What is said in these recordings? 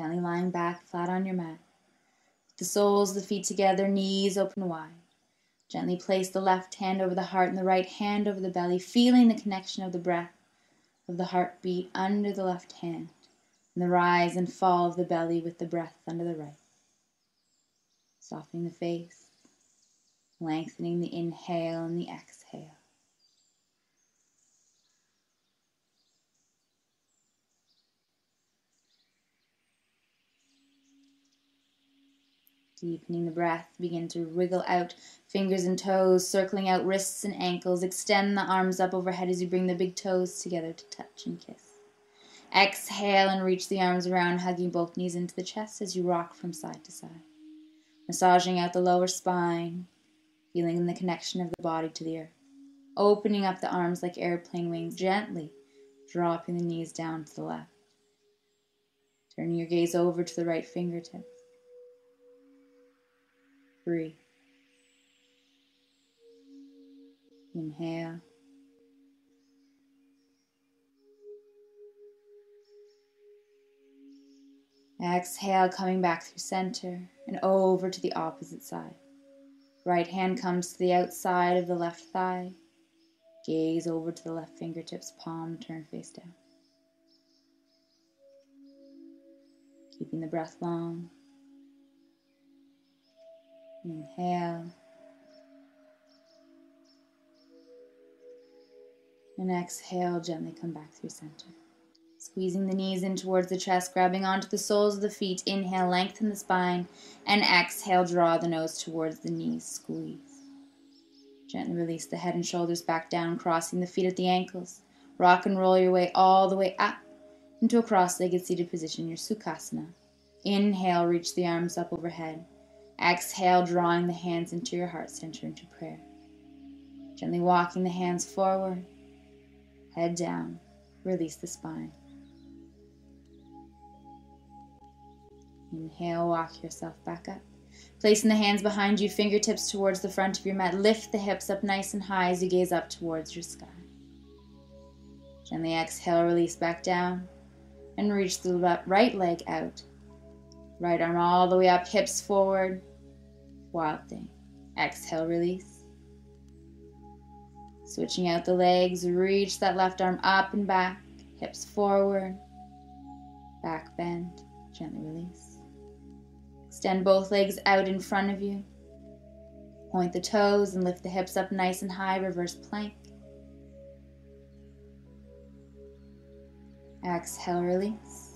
Gently lying back flat on your mat. With the soles of the feet together, knees open wide. Gently place the left hand over the heart and the right hand over the belly, feeling the connection of the breath, of the heartbeat under the left hand, and the rise and fall of the belly with the breath under the right. Softening the face, lengthening the inhale and the exhale. Deepening the breath, begin to wriggle out fingers and toes, circling out wrists and ankles. Extend the arms up overhead as you bring the big toes together to touch and kiss. Exhale and reach the arms around, hugging both knees into the chest as you rock from side to side. Massaging out the lower spine, feeling the connection of the body to the earth. Opening up the arms like airplane wings, gently dropping the knees down to the left. Turning your gaze over to the right fingertips. Breathe. Inhale. Exhale, coming back through center and over to the opposite side. Right hand comes to the outside of the left thigh. Gaze over to the left fingertips, palm turn face down. Keeping the breath long. Inhale. And exhale, gently come back through center. Squeezing the knees in towards the chest, grabbing onto the soles of the feet. Inhale, lengthen the spine. And exhale, draw the nose towards the knees. Squeeze. Gently release the head and shoulders back down, crossing the feet at the ankles. Rock and roll your way all the way up into a cross-legged seated position, your Sukhasana. Inhale, reach the arms up overhead. Exhale, drawing the hands into your heart center into prayer. Gently walking the hands forward, head down, release the spine. Inhale, walk yourself back up. Placing the hands behind you, fingertips towards the front of your mat. Lift the hips up nice and high as you gaze up towards your sky. Gently exhale, release back down, and reach the right leg out. Right arm all the way up, hips forward. Wild thing. Exhale, release. Switching out the legs, reach that left arm up and back, hips forward, back bend, gently release. Extend both legs out in front of you. Point the toes and lift the hips up nice and high, reverse plank. Exhale, release.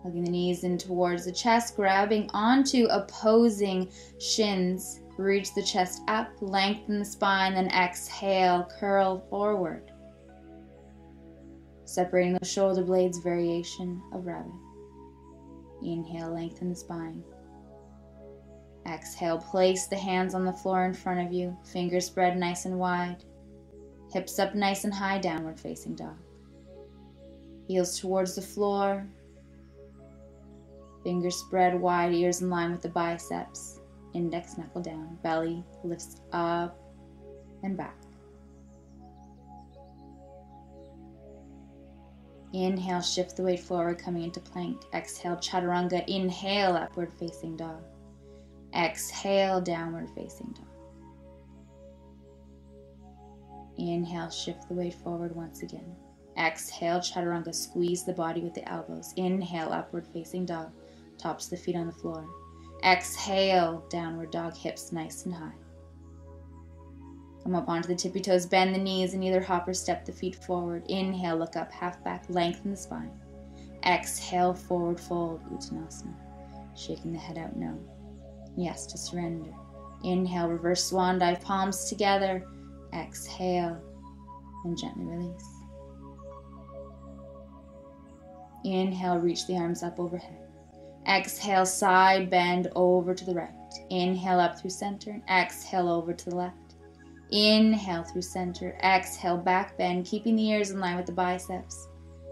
Hugging the knees in towards the chest, grabbing onto opposing shins. Reach the chest up, lengthen the spine, then exhale, curl forward. Separating the shoulder blades, variation of rabbit. Inhale, lengthen the spine. Exhale, place the hands on the floor in front of you, fingers spread nice and wide. Hips up nice and high, downward facing dog. Heels towards the floor. Fingers spread wide, ears in line with the biceps. Index knuckle down, belly lifts up and back. Inhale, shift the weight forward, coming into plank. Exhale, chaturanga. Inhale, upward facing dog. Exhale, downward facing dog. Inhale, shift the weight forward once again. Exhale, chaturanga. Squeeze the body with the elbows. Inhale, upward facing dog. Tops of the feet on the floor. Exhale, downward dog, hips nice and high. Come up onto the tippy toes, bend the knees, and either hop or step the feet forward. Inhale, look up, half back, lengthen the spine. Exhale, forward fold, Uttanasana. Shaking the head out, no. Yes to surrender. Inhale, reverse swan dive, palms together. Exhale, and gently release. Inhale, reach the arms up overhead. Exhale, side bend over to the right. Inhale up through center. Exhale over to the left. Inhale through center. Exhale, back bend, keeping the ears in line with the biceps.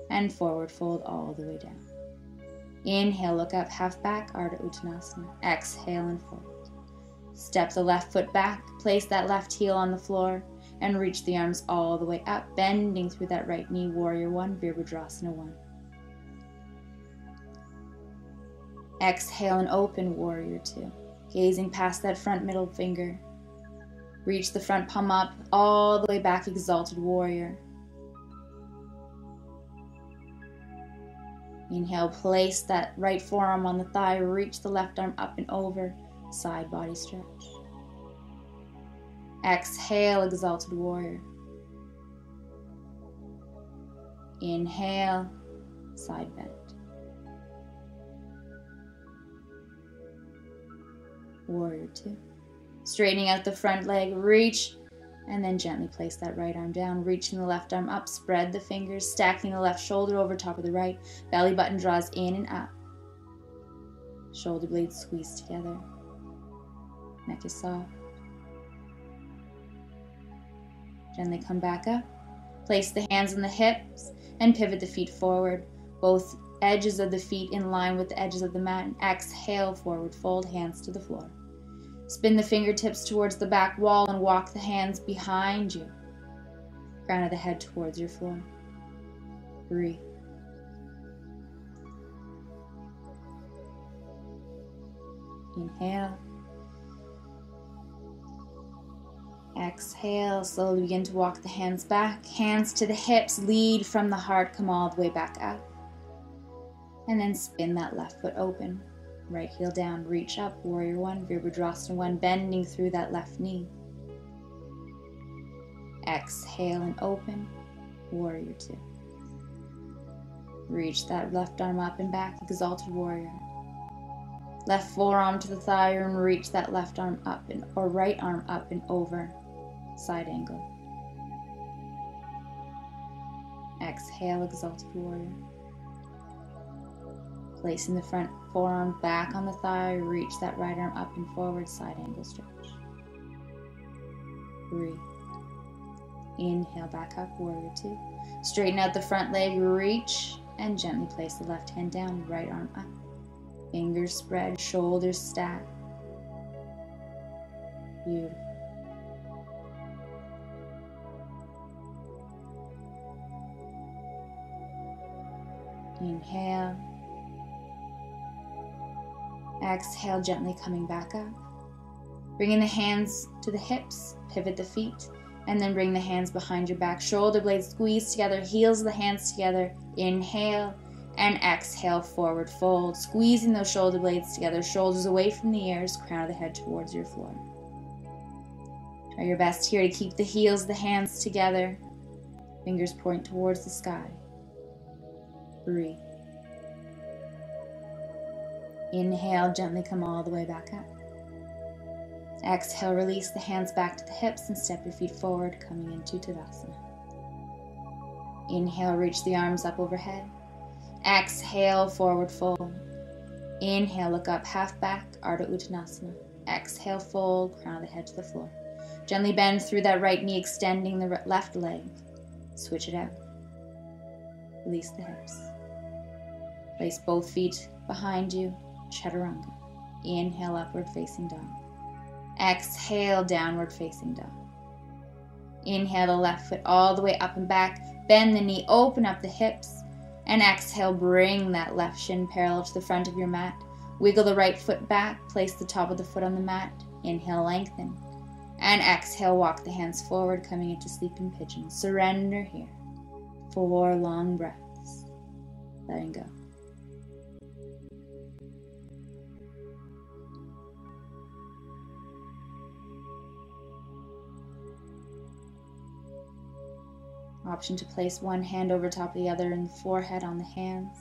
And forward fold all the way down. Inhale, look up, half back, Ardha Uttanasana. Exhale and fold. Step the left foot back. Place that left heel on the floor. And reach the arms all the way up, bending through that right knee. Warrior 1, Virabhadrasana 1. Exhale and open, warrior two. Gazing past that front middle finger. Reach the front palm up, all the way back, exalted warrior. Inhale, place that right forearm on the thigh, reach the left arm up and over, side body stretch. Exhale, exalted warrior. Inhale, side bend. Warrior two. Straightening out the front leg, reach, and then gently place that right arm down, reaching the left arm up, spread the fingers, stacking the left shoulder over top of the right, belly button draws in and up. Shoulder blades squeeze together. Neck is soft. Gently come back up. Place the hands on the hips and pivot the feet forward. Both edges of the feet in line with the edges of the mat. And exhale, forward fold, hands to the floor. Spin the fingertips towards the back wall and walk the hands behind you. Crown of the head towards your floor. Breathe. Inhale. Exhale, slowly begin to walk the hands back, hands to the hips, lead from the heart, come all the way back up. And then spin that left foot open, right heel down, reach up, warrior one, Virabhadrasana one, bending through that left knee. Exhale and open, warrior two. Reach that left arm up and back, exalted warrior. Left forearm to the thigh and reach that left arm up and or right arm up and over. Side angle. Exhale, exalted warrior. Placing the front forearm back on the thigh, reach that right arm up and forward, side angle stretch. Breathe. Inhale, back up, warrior two. Straighten out the front leg, reach, and gently place the left hand down, right arm up. Fingers spread, shoulders stack. Beautiful. Inhale. Exhale, gently coming back up. Bringing the hands to the hips, pivot the feet, and then bring the hands behind your back. Shoulder blades squeeze together, heels of the hands together. Inhale and exhale, forward fold. Squeezing those shoulder blades together, shoulders away from the ears, crown of the head towards your floor. Try your best here to keep the heels of the hands together. Fingers point towards the sky. Breathe. Inhale, gently come all the way back up. Exhale, release the hands back to the hips and step your feet forward, coming into Tadasana. Inhale, reach the arms up overhead. Exhale, forward fold. Inhale, look up, half back, Ardha Uttanasana. Exhale, fold, crown of the head to the floor. Gently bend through that right knee, extending the left leg. Switch it out. Release the hips. Place both feet behind you, Chaturanga. Inhale, upward facing dog. Exhale, downward facing dog. Inhale the left foot all the way up and back. Bend the knee, open up the hips. And exhale, bring that left shin parallel to the front of your mat. Wiggle the right foot back, place the top of the foot on the mat. Inhale, lengthen. And exhale, walk the hands forward, coming into sleeping pigeon. Surrender here. 4 long breaths. Letting go. Option to place one hand over top of the other in the forehead on the hands.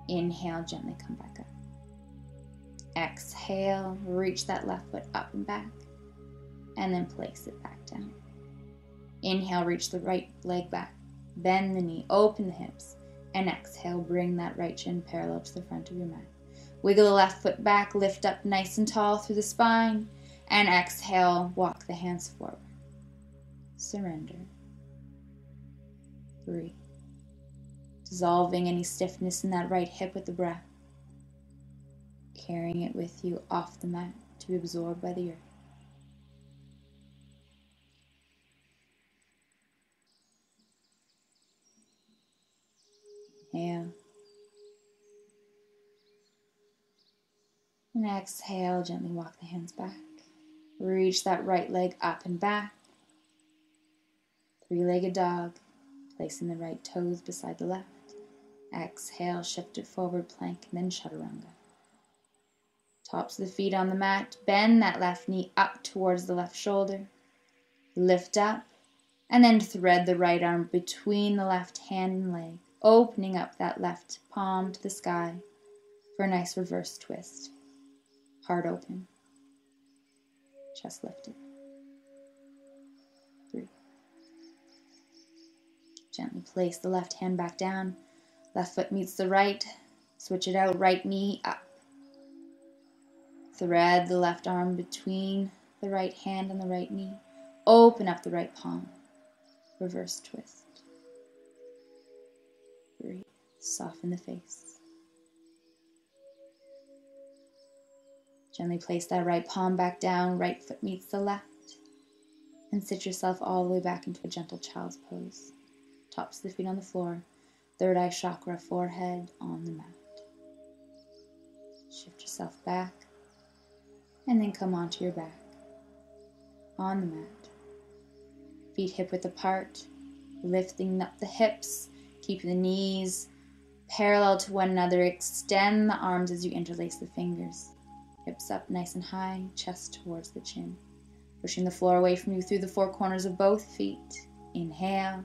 Inhale, gently come back up. Exhale, reach that left foot up and back, and then place it back down. Inhale, reach the right leg back, bend the knee, open the hips, and exhale, bring that right shin parallel to the front of your mat. Wiggle the left foot back, lift up nice and tall through the spine, and exhale, walk the hands forward. Surrender. Breathe. Dissolving any stiffness in that right hip with the breath. Carrying it with you off the mat to be absorbed by the earth. Inhale. And exhale, gently walk the hands back. Reach that right leg up and back. Three-legged dog, placing the right toes beside the left. Exhale, shift it forward, plank, and then chaturanga. Tops of the feet on the mat, bend that left knee up towards the left shoulder. Lift up, and then thread the right arm between the left hand and leg, opening up that left palm to the sky for a nice reverse twist. Heart open. Chest lifted. 3. Gently place the left hand back down. Left foot meets the right. Switch it out, right knee up. Thread the left arm between the right hand and the right knee. Open up the right palm. Reverse twist. 3. Soften the face. Gently place that right palm back down. Right foot meets the left. And sit yourself all the way back into a gentle child's pose. Tops of the feet on the floor. Third eye chakra, forehead on the mat. Shift yourself back. And then come onto your back. On the mat. Feet hip width apart. Lifting up the hips. Keeping the knees parallel to one another. Extend the arms as you interlace the fingers. Hips up nice and high. Chest towards the chin. Pushing the floor away from you through the four corners of both feet. Inhale.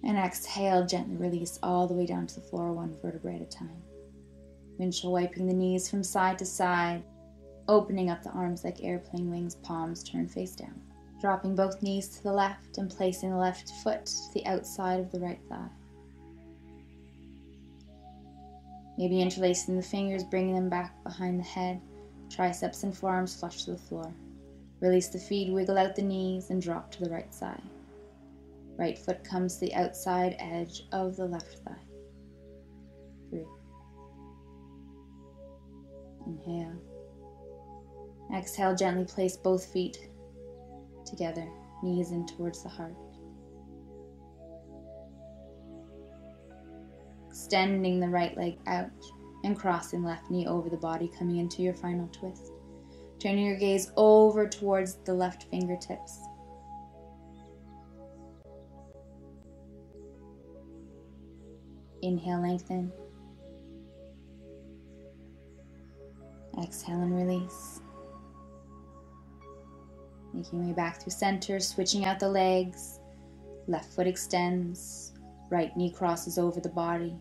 And exhale, gently release all the way down to the floor, one vertebrae at a time. Windshield wiping the knees from side to side, opening up the arms like airplane wings, palms turned face down. Dropping both knees to the left and placing the left foot to the outside of the right thigh. Maybe interlacing the fingers, bringing them back behind the head, triceps and forearms flush to the floor. Release the feet, wiggle out the knees, and drop to the right side. Right foot comes to the outside edge of the left thigh. 3. Inhale. Exhale, gently place both feet together, knees in towards the heart. Extending the right leg out and crossing left knee over the body, coming into your final twist. Turning your gaze over towards the left fingertips. Inhale, lengthen. Exhale and release. Making your way back through center, switching out the legs. Left foot extends. Right knee crosses over the body.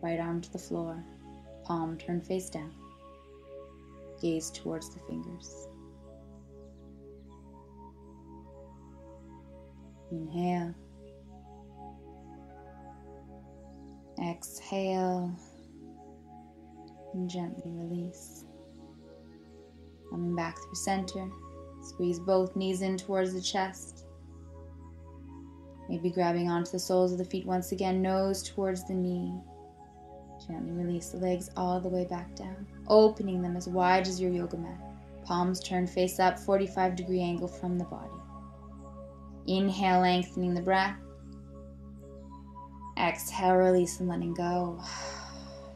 Right arm to the floor. Palm turned face down. Gaze towards the fingers. Inhale. Exhale. And gently release. Coming back through center. Squeeze both knees in towards the chest. Maybe grabbing onto the soles of the feet once again, nose towards the knee. Gently release the legs all the way back down, opening them as wide as your yoga mat. Palms turned face up, 45-degree angle from the body. Inhale, lengthening the breath. Exhale, release and letting go.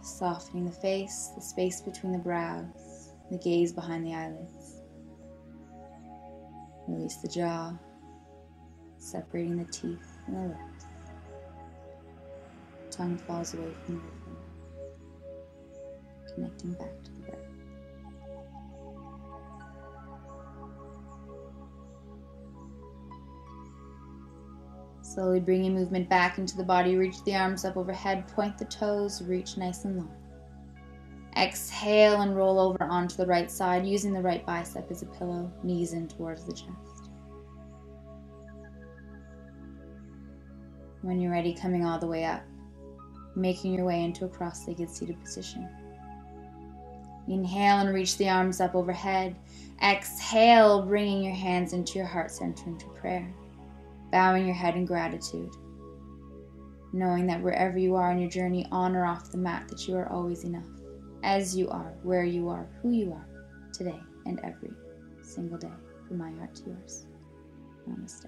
Softening the face, the space between the brows, the gaze behind the eyelids. Release the jaw, separating the teeth and the lips. Tongue falls away from the roof. Connecting back to the breath. Slowly bringing movement back into the body, reach the arms up overhead, point the toes, reach nice and long. Exhale and roll over onto the right side, using the right bicep as a pillow, knees in towards the chest. When you're ready, coming all the way up, making your way into a cross-legged seated position. Inhale and reach the arms up overhead. Exhale, bringing your hands into your heart center into prayer. Bowing your head in gratitude. Knowing that wherever you are in your journey, on or off the mat, that you are always enough. As you are, where you are, who you are, today and every single day. From my heart to yours. Namaste.